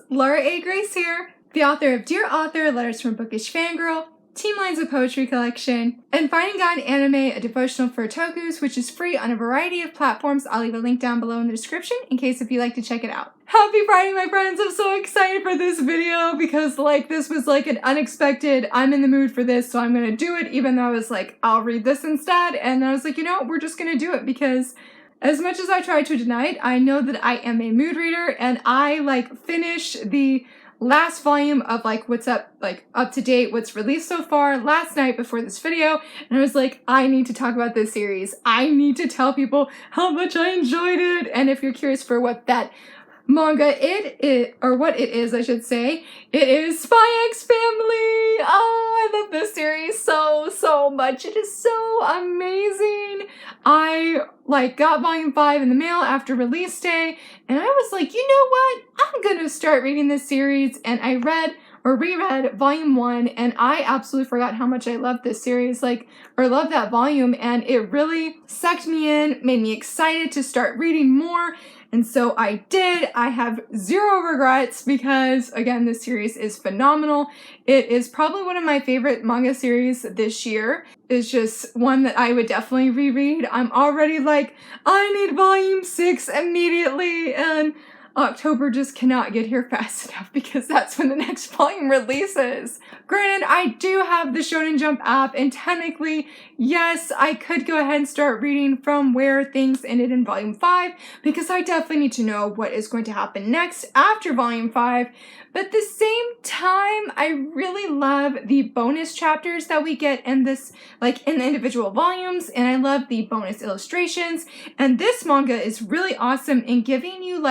Laura A. Grace here, the author of Dear Author, Letters from a Bookish Fangirl, Teen Lines of Poetry Collection, and Finding God Anime, a devotional for otakus, which is free on a variety of platforms. I'll leave a link down below in the description in case if you'd like to check it out. Happy Friday, my friends! I'm so excited for this video because this was an unexpected, I'm in the mood for this, so I'm gonna do it, even though I was like, I'll read this instead. And I was like, you know, we're just gonna do it because as much as I try to deny it, I know that I am a mood reader, and I finished the last volume of what's up to date, what's released so far last night before this video, and I was like, I need to talk about this series. I need to tell people how much I enjoyed it. And if you're curious for what that manga what it is, I should say, it is Spy X Family. Oh, I love this series so much. It is so amazing. I got volume 5 in the mail after release day, and I was like, you know what? I'm gonna start reading this series. And I reread volume 1, and I absolutely forgot how much I loved this series, loved that volume, and it really sucked me in, made me excited to start reading more. And so I did. I have zero regrets because, again, this series is phenomenal. It is probably one of my favorite manga series this year. It's just one that I would definitely reread. I'm already I need volume 6 immediately, and October just cannot get here fast enough because that's when the next volume releases. Granted, I do have the Shonen Jump app, and technically, yes, I could go ahead and start reading from where things ended in volume 5 because I definitely need to know what is going to happen next after volume 5. But at the same time, I really love the bonus chapters that we get in this, in the individual volumes, and I love the bonus illustrations. And this manga is really awesome in giving you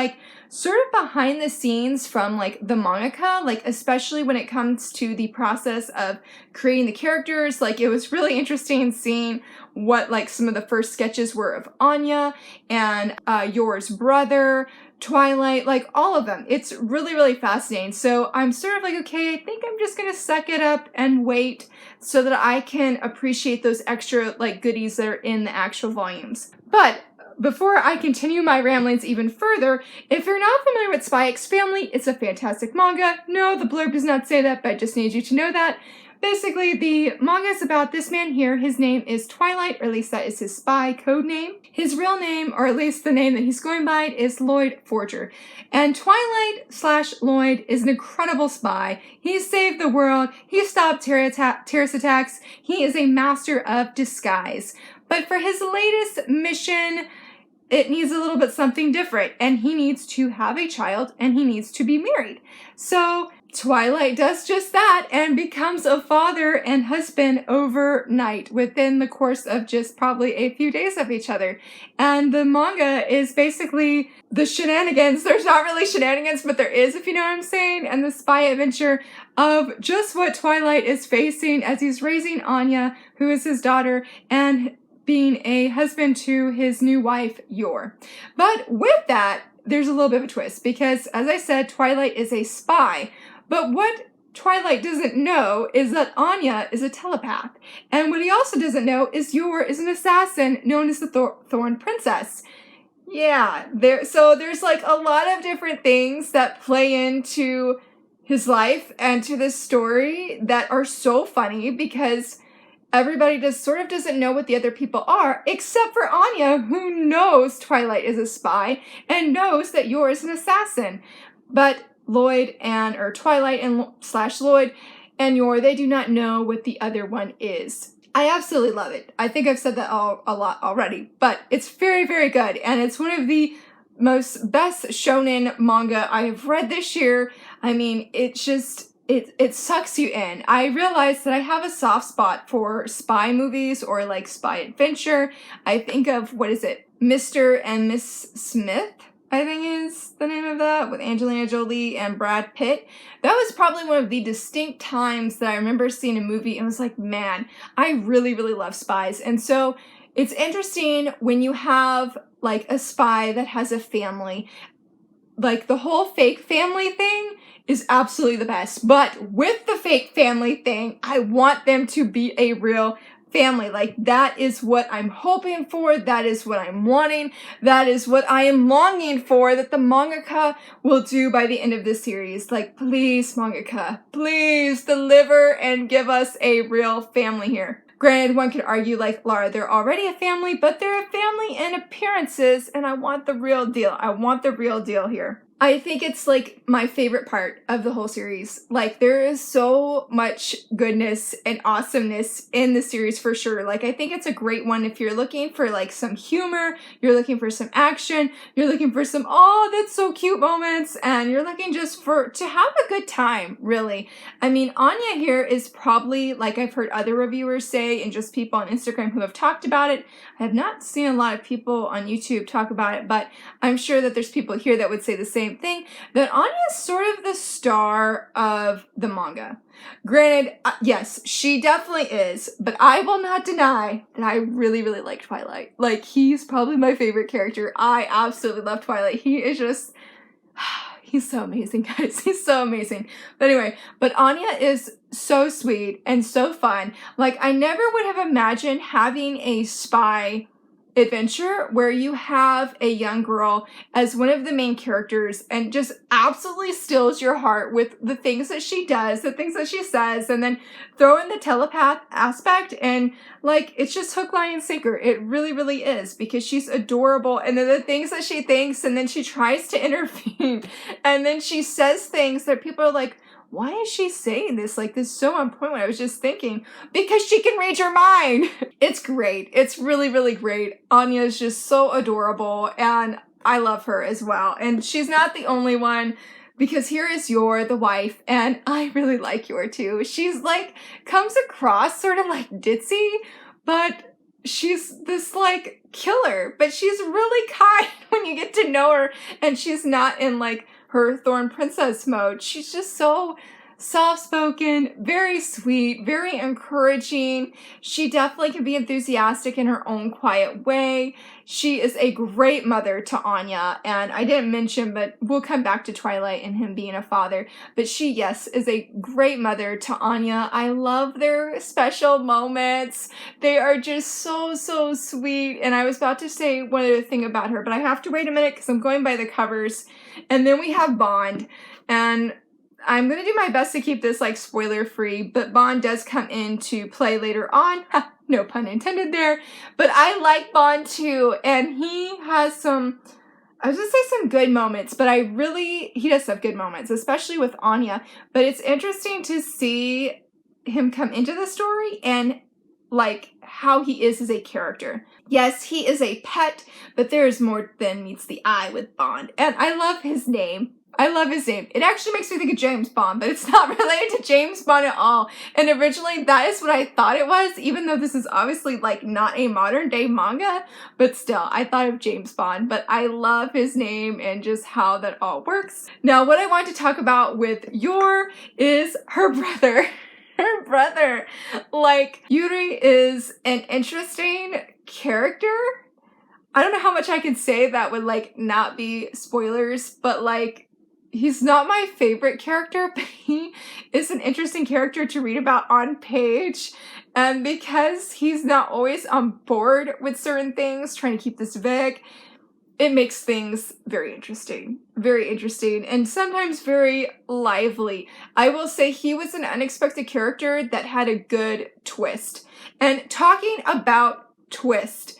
sort of behind the scenes from the mangaka, especially when it comes to the process of creating the characters. It was really interesting seeing what some of the first sketches were of Anya and Yor's brother, Twilight, all of them. It's really fascinating. So I'm sort of okay, I think I'm just gonna suck it up and wait so that I can appreciate those extra goodies that are in the actual volumes. But before I continue my ramblings even further, if you're not familiar with Spy X Family, it's a fantastic manga. No, the blurb does not say that, but I just need you to know that. Basically, the manga is about this man here. His name is Twilight, or at least that is his spy code name. His real name, or at least the name that he's going by, is Lloyd Forger. And Twilight/Lloyd is an incredible spy. He saved the world. He stopped terrorist attacks. He is a master of disguise. But for his latest mission, it needs a little bit something different, and he needs to have a child, and he needs to be married. So Twilight does just that and becomes a father and husband overnight within the course of just probably a few days of each other. And the manga is basically the shenanigans. There's not really shenanigans, but there is, if you know what I'm saying, and the spy adventure of just what Twilight is facing as he's raising Anya, who is his daughter, and being a husband to his new wife, Yor. But with that, there's a little bit of a twist because, as I said, Twilight is a spy. But what Twilight doesn't know is that Anya is a telepath. And what he also doesn't know is Yor is an assassin known as the Thorn Princess. Yeah, there's a lot of different things that play into his life and to this story that are so funny because everybody doesn't know what the other people are, except for Anya, who knows Twilight is a spy and knows that Yor is an assassin. But Twilight and /Lloyd and Yor, they do not know what the other one is. I absolutely love it. I think I've said that a lot already, but it's very good, and it's one of the best shonen manga I have read this year. I mean, it sucks you in. I realized that I have a soft spot for spy movies or spy adventure. I think of, Mr. and Miss Smith, I think is the name of that, with Angelina Jolie and Brad Pitt. That was probably one of the distinct times that I remember seeing a movie and was like, man, I really love spies. And so it's interesting when you have a spy that has a family. The whole fake family thing is absolutely the best. But with the fake family thing, I want them to be a real family. Like, that is what I'm hoping for. That is what I'm wanting. That is what I am longing for that the mangaka will do by the end of this series. Like, please, mangaka, please deliver and give us a real family here. Granted, one could argue, like, Lara, they're already a family, but they're a family in appearances, and I want the real deal. I want the real deal here. I think it's, like, my favorite part of the whole series. Like, there is so much goodness and awesomeness in the series for sure. Like, I think it's a great one if you're looking for, like, some humor, you're looking for some action, you're looking for some, oh, that's so cute moments, and you're looking just to have a good time, really. I mean, Anya here is probably, like I've heard other reviewers say, and just people on Instagram who have talked about it. I have not seen a lot of people on YouTube talk about it, but I'm sure that there's people here that would say the same thing, that Anya is sort of the star of the manga. Granted, yes, she definitely is, but I will not deny that I really, really like Twilight. Like, he's probably my favorite character. I absolutely love Twilight. He is just, he's so amazing, guys. He's so amazing. But anyway, but Anya is so sweet and so fun. Like, I never would have imagined having a spy adventure where you have a young girl as one of the main characters and just absolutely steals your heart with the things that she does, the things that she says, and then throw in the telepath aspect, and like, it's just hook, line, and sinker. It really, really is, because she's adorable, and then the things that she thinks, and then she tries to intervene, and then she says things that people are like, why is she saying this? Like, this is so on point what I was just thinking. Because she can read your mind. It's great. It's really, really great. Anya is just so adorable, and I love her as well. And she's not the only one, because here is Yor, the wife, and I really like Yor too. She's like, comes across sort of like ditzy, but she's this like killer, but she's really kind when you get to know her, and she's not in like her Thorn Princess mode. She's just so soft-spoken, very sweet, very encouraging. She definitely can be enthusiastic in her own quiet way. She is a great mother to Anya, and I didn't mention, but we'll come back to Twilight and him being a father, but she, yes, is a great mother to Anya. I love their special moments. They are just so, so sweet, and I was about to say one other thing about her, but I have to wait a minute because I'm going by the covers, and then we have Bond, and I'm going to do my best to keep this, like, spoiler-free, but Bond does come into play later on. No pun intended there. But I like Bond, too, and he has some, I was going to say some good moments, but he does have good moments, especially with Anya. But it's interesting to see him come into the story and, like, how he is as a character. Yes, he is a pet, but there is more than meets the eye with Bond. And I love his name. I love his name. It actually makes me think of James Bond, but it's not related to James Bond at all. And originally, that is what I thought it was, even though this is obviously, like, not a modern-day manga. But still, I thought of James Bond. But I love his name and just how that all works. Now, what I want to talk about with Yor is her brother. Her brother. Like, Yuri is an interesting character. I don't know how much I can say that would, like, not be spoilers, but, like, he's not my favorite character, but he is an interesting character to read about on page. And because he's not always on board with certain things, trying to keep this vague, it makes things very interesting, and sometimes very lively. I will say he was an unexpected character that had a good twist. And talking about twist,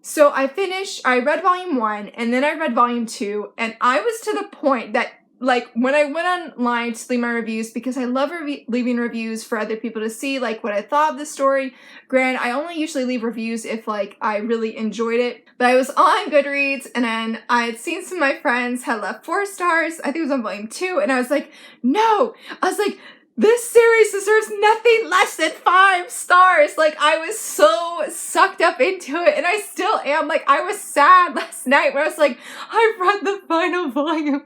so I read volume 1, and then I read volume 2, and I was to the point that, like, when I went online to leave my reviews, because I love leaving reviews for other people to see, like, what I thought of the story. Granted, I only usually leave reviews if, like, I really enjoyed it. But I was on Goodreads, and then I had seen some of my friends had left 4 stars. I think it was on volume 2, and I was like, no! I was like, this series deserves nothing less than 5 stars. Like, I was so sucked up into it, and I still am. Like, I was sad last night when I was like, I read the final volume.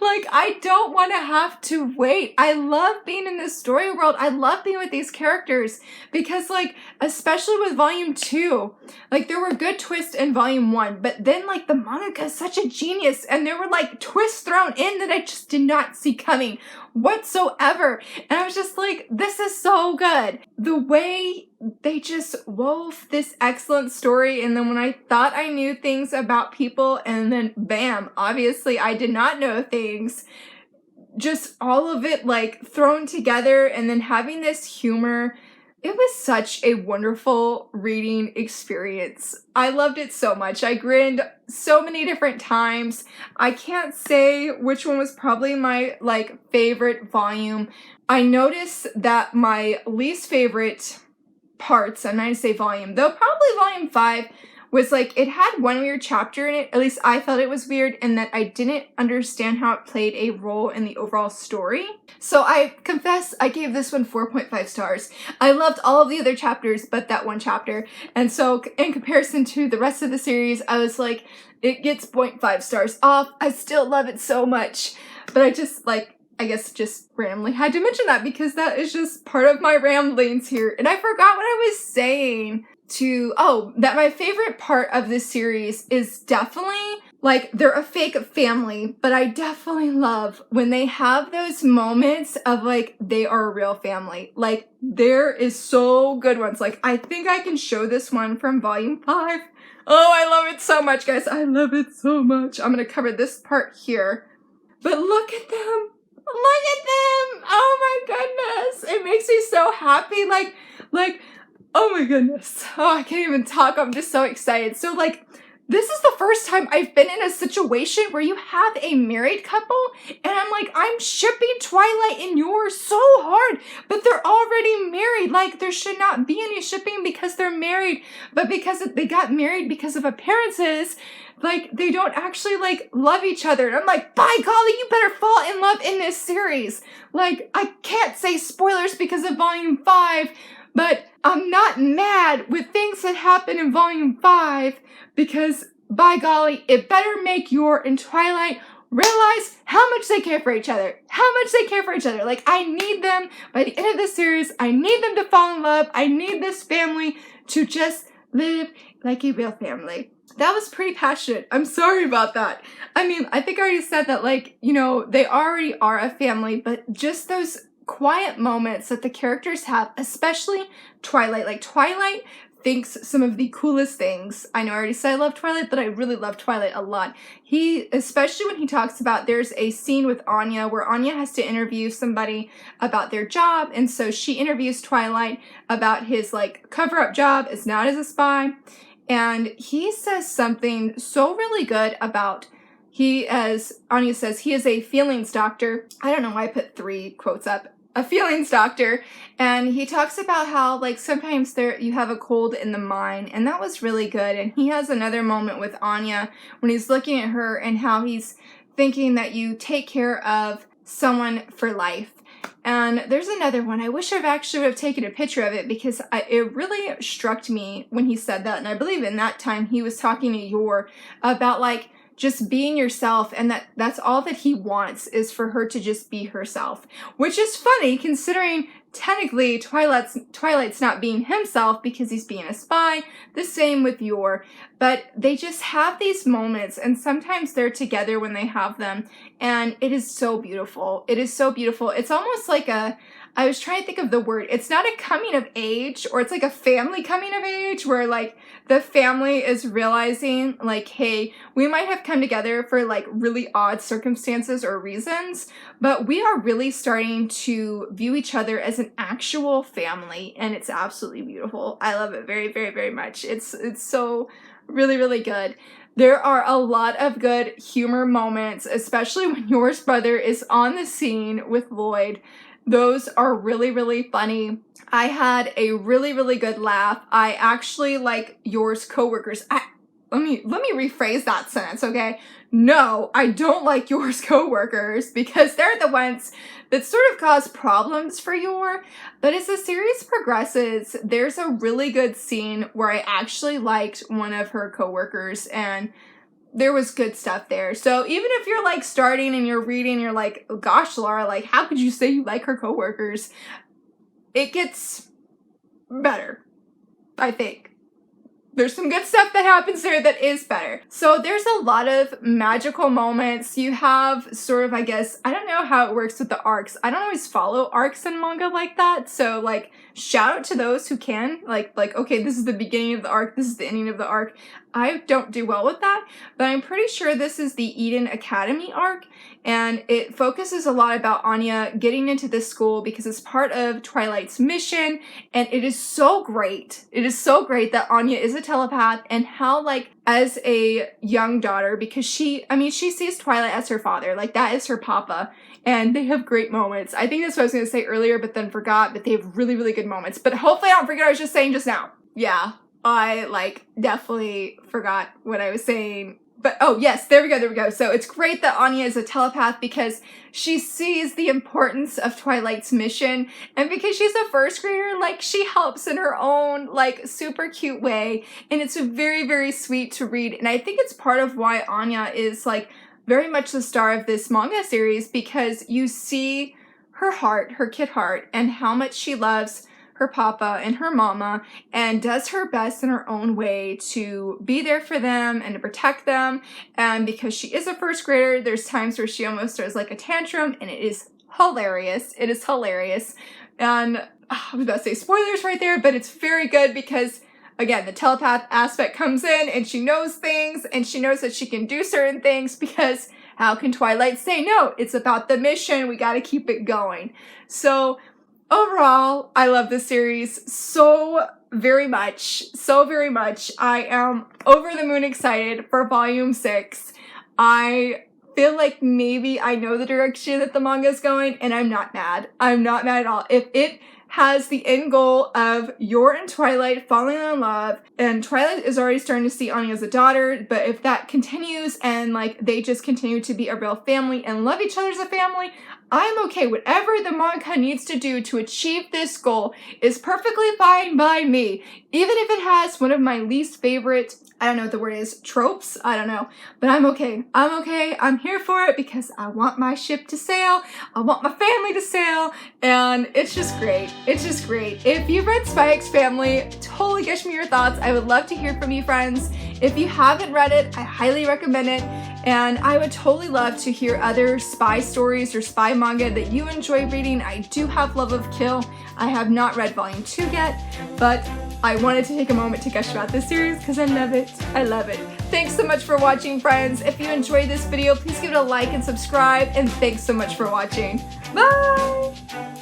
Like, I don't want to have to wait. I love being in this story world. I love being with these characters because, like, especially with volume 2, like, there were good twists in volume 1, but then, like, the mangaka is such a genius, and there were, like, twists thrown in that I just did not see coming whatsoever. And I was just like, this is so good. The way they just wove this excellent story, and then when I thought I knew things about people, and then bam, obviously I did not know things. Just all of it like thrown together, and then having this humor. It was such a wonderful reading experience. I loved it so much. I grinned so many different times. I can't say which one was probably my like favorite volume. I noticed that my least favorite parts, I'm not gonna say volume, though probably volume 5, was like, it had one weird chapter in it. At least I felt it was weird, and that I didn't understand how it played a role in the overall story. So I confess I gave this one 4.5 stars. I loved all of the other chapters but that one chapter. And so in comparison to the rest of the series, I was like, it gets 0.5 stars off. I still love it so much. But I just like, I guess just randomly had to mention that because that is just part of my ramblings here. And I forgot what I was saying. That my favorite part of this series is definitely, like, they're a fake family, but I definitely love when they have those moments of, like, they are a real family. Like, there is so good ones. Like, I think I can show this one from volume 5. Oh, I love it so much, guys. I love it so much. I'm gonna cover this part here. But look at them. Look at them. Oh my goodness. It makes me so happy. Like, oh my goodness. Oh, I can't even talk. I'm just so excited. So like, this is the first time I've been in a situation where you have a married couple, and I'm like, I'm shipping Twilight and yours so hard, but they're already married. Like, there should not be any shipping because they're married, but because they got married because of appearances, like, they don't actually, like, love each other. And I'm like, by golly, you better fall in love in this series. Like, I can't say spoilers because of volume 5, but I'm not mad with things that happen in volume 5 because, by golly, it better make Yor and Twilight realize how much they care for each other. How much they care for each other. Like, I need them, by the end of this series, I need them to fall in love. I need this family to just live like a real family. That was pretty passionate. I'm sorry about that. I mean, I think I already said that, like, you know, they already are a family, but just those quiet moments that the characters have, especially Twilight. Like, Twilight thinks some of the coolest things. I know I already said I love Twilight, but I really love Twilight a lot. Especially when he talks about, there's a scene with Anya where Anya has to interview somebody about their job, and so she interviews Twilight about his, like, cover-up job as not as a spy, and he says something so really good about, as Anya says, he is a feelings doctor. I don't know why I put 3 quotes up. A feelings doctor, and he talks about how, like, sometimes you have a cold in the mind, and that was really good. And he has another moment with Anya when he's looking at her and how he's thinking that you take care of someone for life. And there's another one. I wish I've actually would have taken a picture of it because it really struck me when he said that. And I believe in that time he was talking to Yor about, like, just being yourself, and that's all that he wants is for her to just be herself. Which is funny considering technically Twilight's not being himself because he's being a spy. The same with Yor. But they just have these moments, and sometimes they're together when they have them, and it is so beautiful. It is so beautiful. It's almost like I was trying to think of the word. It's not a coming of age, or it's like a family coming of age where, like, the family is realizing, like, hey, we might have come together for, like, really odd circumstances or reasons, but we are really starting to view each other as an actual family, and it's absolutely beautiful. I love it very, very, very much. It's so really, really good. There are a lot of good humor moments, especially when Yor's brother is on the scene with Lloyd. Those are really, really funny. I had a really, really good laugh. I actually like Yor's coworkers. Let me rephrase that sentence, okay? No, I don't like Yor's coworkers because they're the ones that sort of cause problems for Yor. But as the series progresses, there's a really good scene where I actually liked one of her coworkers, and there was good stuff there. So even if you're, like, starting and you're reading, you're like, oh, gosh, Laura, like, how could you say you like her coworkers? It gets better, I think. There's some good stuff that happens there that is better. So there's a lot of magical moments. You have sort of, I guess, I don't know how it works with the arcs. I don't always follow arcs in manga like that. So like, shout out to those who can. Like, okay, this is the beginning of the arc. This is the ending of the arc. I don't do well with that, but I'm pretty sure this is the Eden Academy arc, and it focuses a lot about Anya getting into this school because it's part of Twilight's mission, and it is so great. It is so great that Anya is a telepath, and how, like, as a young daughter, because she sees Twilight as her father, like, that is her papa, and they have great moments. I think that's what I was going to say earlier, but then forgot, but they have really, really good moments. But hopefully I don't forget what I was just saying just now. Yeah. I, like, definitely forgot what I was saying. But, oh, yes, there we go. So it's great that Anya is a telepath because she sees the importance of Twilight's mission. And because she's a first grader, like, she helps in her own, like, super cute way. And it's very, very sweet to read. And I think it's part of why Anya is, like, very much the star of this manga series, because you see her heart, her kid heart, and how much she loves her papa and her mama, and does her best in her own way to be there for them and to protect them. And because she is a first grader, there's times where she almost does like a tantrum, and it is hilarious. It is hilarious. And I was about to say spoilers right there, but it's very good because, again, the telepath aspect comes in, and she knows things, and she knows that she can do certain things, because how can Twilight say no? It's about the mission. We got to keep it going. So overall, I love this series so very much. I am over the moon excited for volume 6. I feel like maybe I know the direction that the manga is going, and I'm not mad. I'm not mad at all. If it has the end goal of Yor and Twilight falling in love, and Twilight is already starting to see Anya as a daughter, but if that continues and like they just continue to be a real family and love each other as a family, I'm okay. Whatever the manga needs to do to achieve this goal is perfectly fine by me. Even if it has one of my least favorite, I don't know what the word is, tropes? I don't know. But I'm okay. I'm here for it because I want my ship to sail. I want my family to sail. And it's just great. If you've read Spy X Family, totally gush me your thoughts. I would love to hear from you, friends. If you haven't read it, I highly recommend it. And I would totally love to hear other spy stories or spy manga that you enjoy reading. I do have Love of Kill. I have not read volume 2 yet, but I wanted to take a moment to gush about this series because I love it. Thanks so much for watching, friends. If you enjoyed this video, please give it a like and subscribe, and thanks so much for watching. Bye!